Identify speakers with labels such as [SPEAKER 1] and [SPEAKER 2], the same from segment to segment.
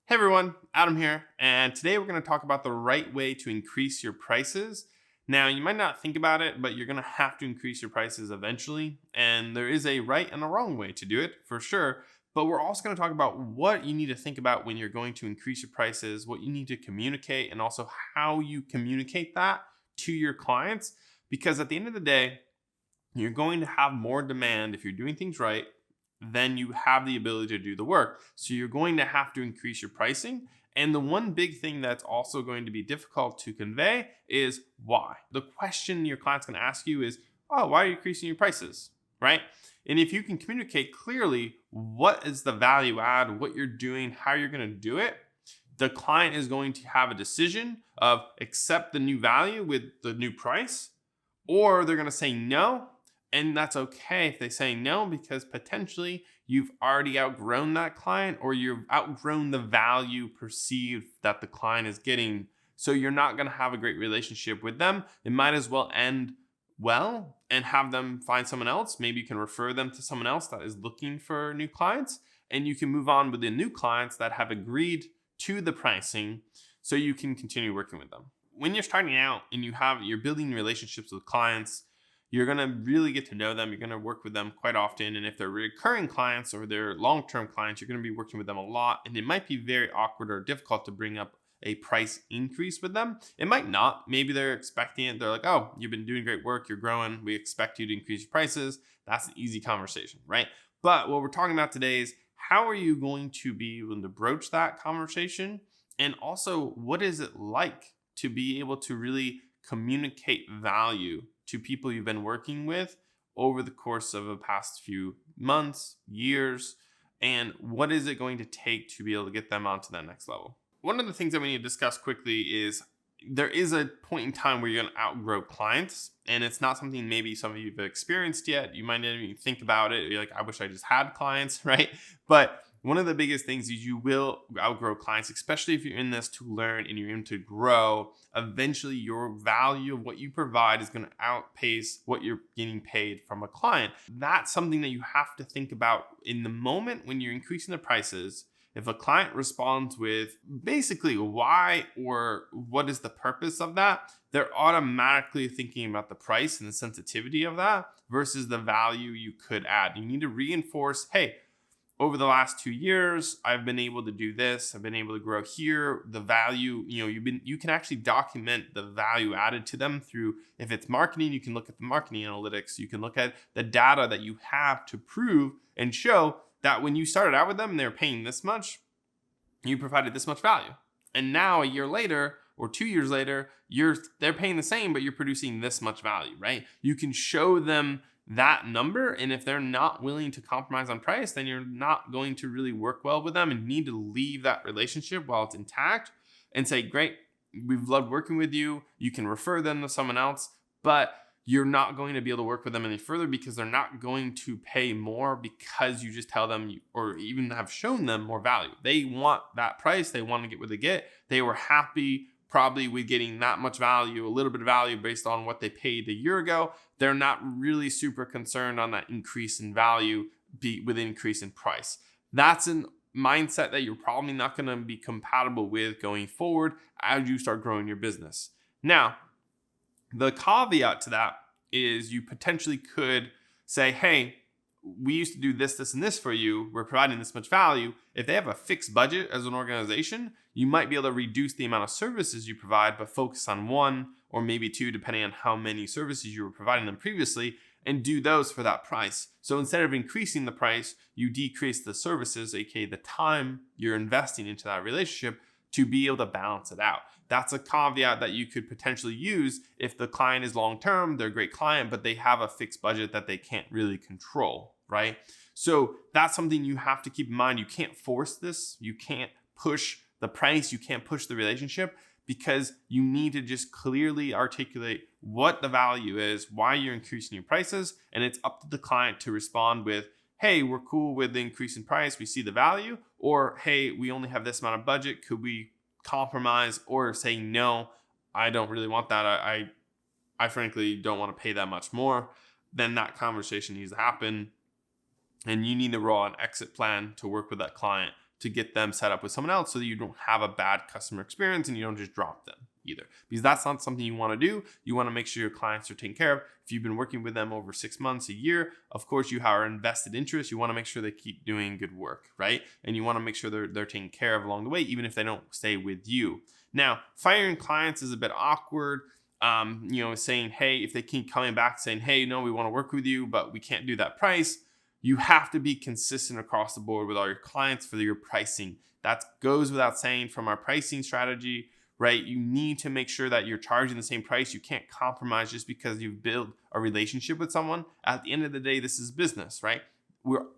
[SPEAKER 1] Hey everyone, Adam here, and today we're going to talk about the right way to increase your prices. Now, you might not think about it, but you're going to have to increase your prices eventually, and there is a right and a wrong way to do it for sure. But we're also going to talk about what you need to think about when you're going to increase your prices, what you need to communicate, and also how you communicate that to your clients. Because at the end of the day, you're going to have more demand if you're doing things right, then you have the ability to do the work. So you're going to have to increase your pricing. And the one big thing that's also going to be difficult to convey is why. The question your client's going to ask you is, oh, why are you increasing your prices? Right? And if you can communicate clearly what is the value add, what you're doing, how you're going to do it, the client is going to have a decision of accept the new value with the new price, or they're going to say no. And that's okay if they say no, because potentially you've already outgrown that client or you've outgrown the value perceived that the client is getting. So you're not going to have a great relationship with them. It might as well end well and have them find someone else. Maybe you can refer them to someone else that is looking for new clients, and you can move on with the new clients that have agreed to the pricing so you can continue working with them. When you're starting out and you're building relationships with clients, you're going to really get to know them. You're going to work with them quite often. And if they're recurring clients or they're long-term clients, you're going to be working with them a lot. And it might be very awkward or difficult to bring up a price increase with them. It might not. Maybe they're expecting it. They're like, oh, you've been doing great work. You're growing. We expect you to increase your prices. That's an easy conversation, right? But what we're talking about today is how are you going to be able to broach that conversation? And also, what is it like to be able to really communicate value to people you've been working with over the course of the past few months, years, and what is it going to take to be able to get them onto that next level? One of the things that we need to discuss quickly is there is a point in time where you're going to outgrow clients, and it's not something maybe some of you have experienced yet. You might not even think about it. You're like, I wish I just had clients, right? But one of the biggest things is you will outgrow clients, especially if you're in this to learn and you're in to grow. Eventually, your value of what you provide is going to outpace what you're getting paid from a client. That's something that you have to think about in the moment when you're increasing the prices. If a client responds with basically why or what is the purpose of that, they're automatically thinking about the price and the sensitivity of that versus the value you could add. You need to reinforce, hey, over the last 2 years, I've been able to do this. I've been able to grow here. The value, you can actually document the value added to them through, if it's marketing, you can look at the marketing analytics. You can look at the data that you have to prove and show that when you started out with them and they were paying this much, you provided this much value. And now a year later or 2 years later, they're paying the same, but you're producing this much value, right? You can show them that number. And if they're not willing to compromise on price, then you're not going to really work well with them and need to leave that relationship while it's intact and say, great, we've loved working with you. You can refer them to someone else, but you're not going to be able to work with them any further because they're not going to pay more because you just tell them or even have shown them more value. They want that price. They want to get what they get. They were happy probably with getting that much value, a little bit of value based on what they paid a year ago. They're not really super concerned on that increase in value with increase in price. That's a mindset that you're probably not going to be compatible with going forward as you start growing your business. Now, the caveat to that is you potentially could say, hey, we used to do this, this, and this for you. We're providing this much value. If they have a fixed budget as an organization, you might be able to reduce the amount of services you provide, but focus on one or maybe two, depending on how many services you were providing them previously, and do those for that price. So instead of increasing the price, you decrease the services, aka the time you're investing into that relationship, to be able to balance it out. That's a caveat that you could potentially use if the client is long-term, they're a great client, but they have a fixed budget that they can't really control, right? So that's something you have to keep in mind. You can't force this. You can't push the price. You can't push the relationship because you need to just clearly articulate what the value is, why you're increasing your prices, and it's up to the client to respond with, hey, we're cool with the increase in price. We see the value. Or, hey, we only have this amount of budget. Could we compromise? Or say, no, I don't really want that. I frankly don't want to pay that much more. Then that conversation needs to happen. And you need to roll an exit plan to work with that client to get them set up with someone else so that you don't have a bad customer experience and you don't just drop them either, because that's not something you want to do. You want to make sure your clients are taken care of. If you've been working with them over 6 months, a year, of course you have invested interest. You want to make sure they keep doing good work, right? And you want to make sure they're taken care of along the way, even if they don't stay with you. Now, firing clients is a bit awkward. Saying, hey, if they keep coming back saying, hey, no, we want to work with you, but we can't do that price. You have to be consistent across the board with all your clients for your pricing. That goes without saying from our pricing strategy, right? You need to make sure that you're charging the same price. You can't compromise just because you've built a relationship with someone. At the end of the day, this is business, right?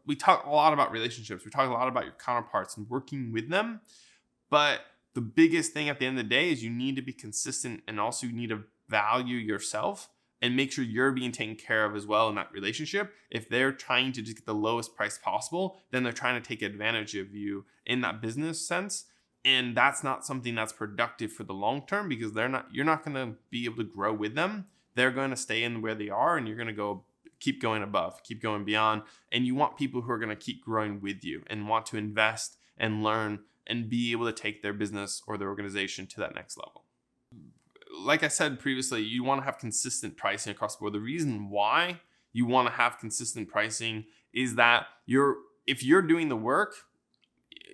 [SPEAKER 1] We talk a lot about relationships. We talk a lot about your counterparts and working with them. But the biggest thing at the end of the day is you need to be consistent, and also you need to value yourself and make sure you're being taken care of as well in that relationship. If they're trying to just get the lowest price possible, then they're trying to take advantage of you in that business sense. And that's not something that's productive for the long term, because you're not going to be able to grow with them. They're going to stay in where they are, and you're going to keep going above, keep going beyond. And you want people who are going to keep growing with you and want to invest and learn and be able to take their business or their organization to that next level. Like I said previously, you want to have consistent pricing across the board. The reason why you want to have consistent pricing is that if you're doing the work,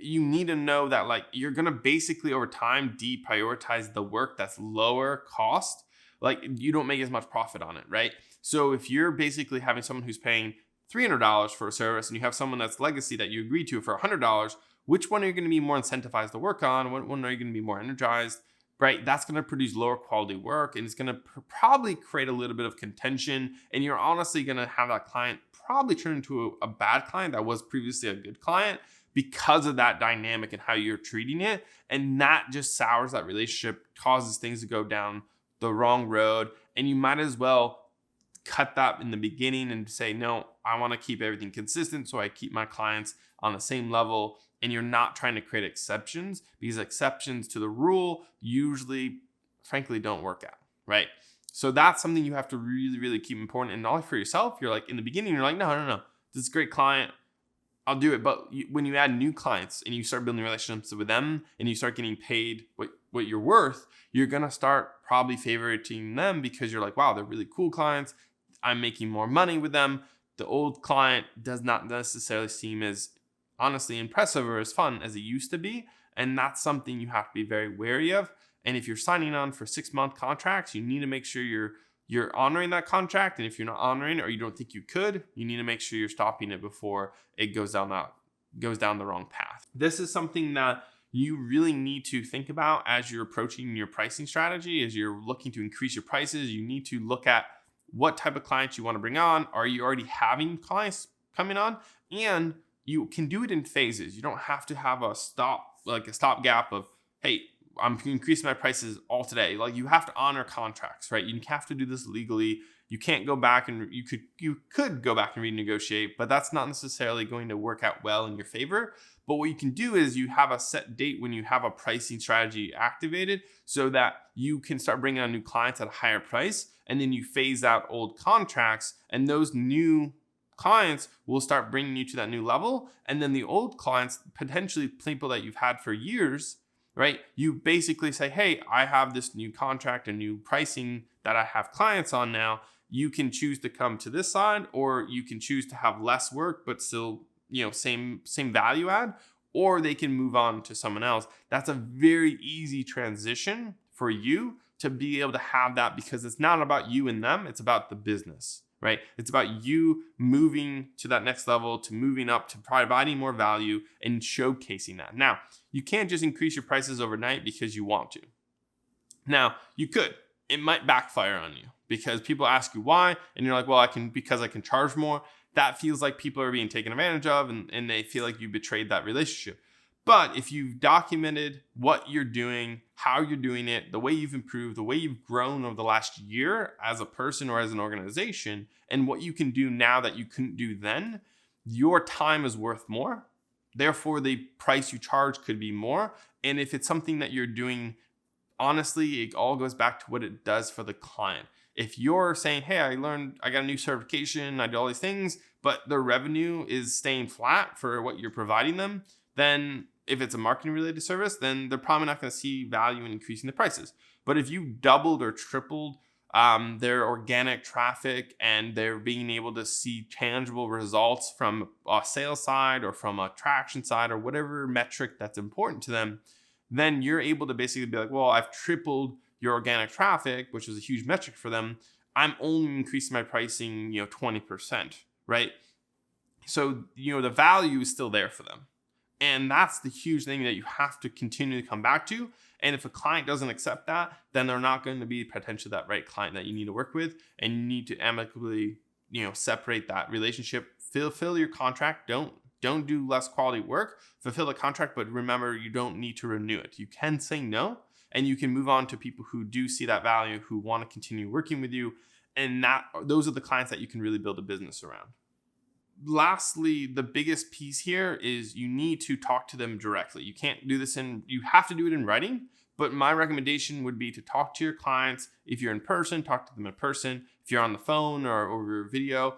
[SPEAKER 1] you need to know that you're going to basically over time deprioritize the work that's lower cost. You don't make as much profit on it, right? So if you're basically having someone who's paying $300 for a service and you have someone that's legacy that you agreed to for $100, which one are you going to be more incentivized to work on? What one are you going to be more energized? Right? That's going to produce lower quality work, and it's going to probably create a little bit of contention. And you're honestly going to have that client probably turn into a bad client that was previously a good client because of that dynamic and how you're treating it. And that just sours that relationship, causes things to go down the wrong road. And you might as well cut that in the beginning and say, no, I want to keep everything consistent, so I keep my clients on the same level. And you're not trying to create exceptions, because exceptions to the rule usually, frankly, don't work out, right? So that's something you have to really, really keep important. And not for yourself, you're in the beginning, you're no, this is a great client, I'll do it. But when you add new clients and you start building relationships with them and you start getting paid what you're worth, you're going to start probably favoriting them, because you're wow, they're really cool clients. I'm making more money with them. The old client does not necessarily seem as honestly impressive or as fun as it used to be. And that's something you have to be very wary of. And if you're signing on for 6-month contracts, you need to make sure you're honoring that contract. And if you're not honoring it, or you don't think you could, you need to make sure you're stopping it before it goes down the wrong path. This is something that you really need to think about as you're approaching your pricing strategy. As you're looking to increase your prices, you need to look at what type of clients you want to bring on. Are you already having clients coming on? And you can do it in phases. You don't have to have a stopgap of, hey, I'm increasing my prices all today. You have to honor contracts, right? You have to do this legally. You can't go back and you could go back and renegotiate, but that's not necessarily going to work out well in your favor. But what you can do is you have a set date when you have a pricing strategy activated, so that you can start bringing on new clients at a higher price, and then you phase out old contracts, and those new clients will start bringing you to that new level. And then the old clients, potentially people that you've had for years, right? You basically say, hey, I have this new contract and new pricing that I have clients on now. You can choose to come to this side, or you can choose to have less work, but still, same value add, or they can move on to someone else. That's a very easy transition for you to be able to have that, because it's not about you and them. It's about the business. Right? It's about you moving to that next level, to moving up, to providing more value and showcasing that. Now, you can't just increase your prices overnight because you want to. Now, you could. It might backfire on you, because people ask you why, and you're like, well, because I can charge more. That feels like people are being taken advantage of, and they feel like you betrayed that relationship. But if you've documented what you're doing, how you're doing it, the way you've improved, the way you've grown over the last year as a person or as an organization, and what you can do now that you couldn't do then, your time is worth more. Therefore, the price you charge could be more. And if it's something that you're doing, honestly, it all goes back to what it does for the client. If you're saying, hey, I got a new certification, I did all these things, but the revenue is staying flat for what you're providing them, then if it's a marketing related service, then they're probably not going to see value in increasing the prices. But if you doubled or tripled their organic traffic and they're being able to see tangible results from a sales side or from a traction side or whatever metric that's important to them, then you're able to basically be like, well, I've tripled your organic traffic, which is a huge metric for them. I'm only increasing my pricing, 20%, right? So, the value is still there for them. And that's the huge thing that you have to continue to come back to. And if a client doesn't accept that, then they're not going to be potentially that right client that you need to work with. And you need to amicably, separate that relationship. Fulfill your contract. Don't do less quality work. Fulfill the contract, but remember, you don't need to renew it. You can say no, and you can move on to people who do see that value, who want to continue working with you. And those are the clients that you can really build a business around. Lastly, the biggest piece here is you need to talk to them directly. You can't do this you have to do it in writing, but my recommendation would be to talk to your clients. If you're in person, talk to them in person. If you're on the phone or over video,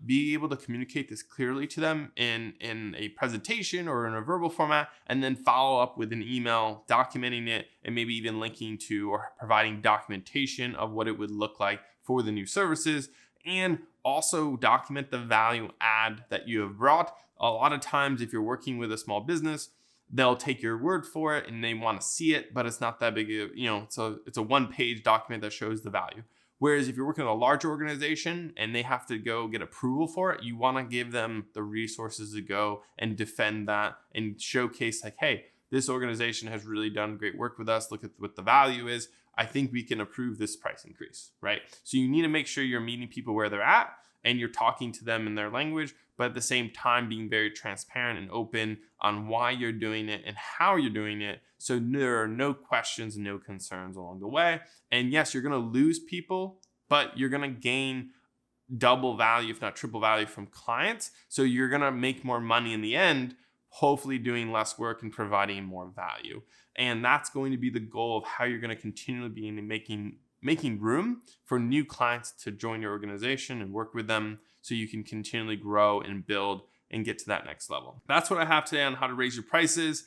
[SPEAKER 1] be able to communicate this clearly to them in a presentation or in a verbal format, and then follow up with an email documenting it and maybe even linking to or providing documentation of what it would look like for the new services. And also document the value add that you have brought. A lot of times, if you're working with a small business, they'll take your word for it and they want to see it, but it's not that big of, it's a one-page document that shows the value. Whereas if you're working with a larger organization and they have to go get approval for it, you want to give them the resources to go and defend that and showcase like, hey, this organization has really done great work with us. Look at what the value is. I think we can approve this price increase, right? So you need to make sure you're meeting people where they're at and you're talking to them in their language, but at the same time being very transparent and open on why you're doing it and how you're doing it. So there are no questions, no concerns along the way. And yes, you're going to lose people, but you're going to gain double value, if not triple value from clients. So you're going to make more money in the end, hopefully doing less work and providing more value. And that's going to be the goal of how you're going to continually be making room for new clients to join your organization and work with them so you can continually grow and build and get to that next level. That's what I have today on how to raise your prices.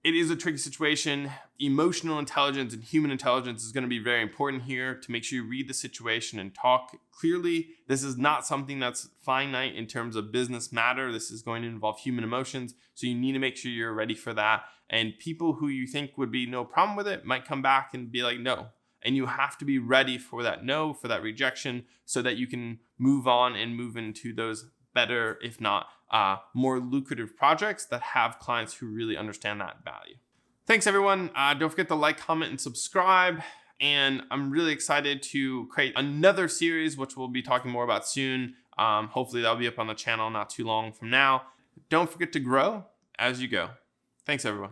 [SPEAKER 1] It is a tricky situation. Emotional intelligence and human intelligence is going to be very important here to make sure you read the situation and talk clearly. This is not something that's finite in terms of business matter. This is going to involve human emotions. So you need to make sure you're ready for that. And people who you think would be no problem with it might come back and be like, no. And you have to be ready for that no, for that rejection, so that you can move on and move into those better, if not more lucrative projects that have clients who really understand that value. Thanks, everyone. Don't forget to like, comment, and subscribe. And I'm really excited to create another series, which we'll be talking more about soon. Hopefully that'll be up on the channel not too long from now. Don't forget to grow as you go. Thanks, everyone.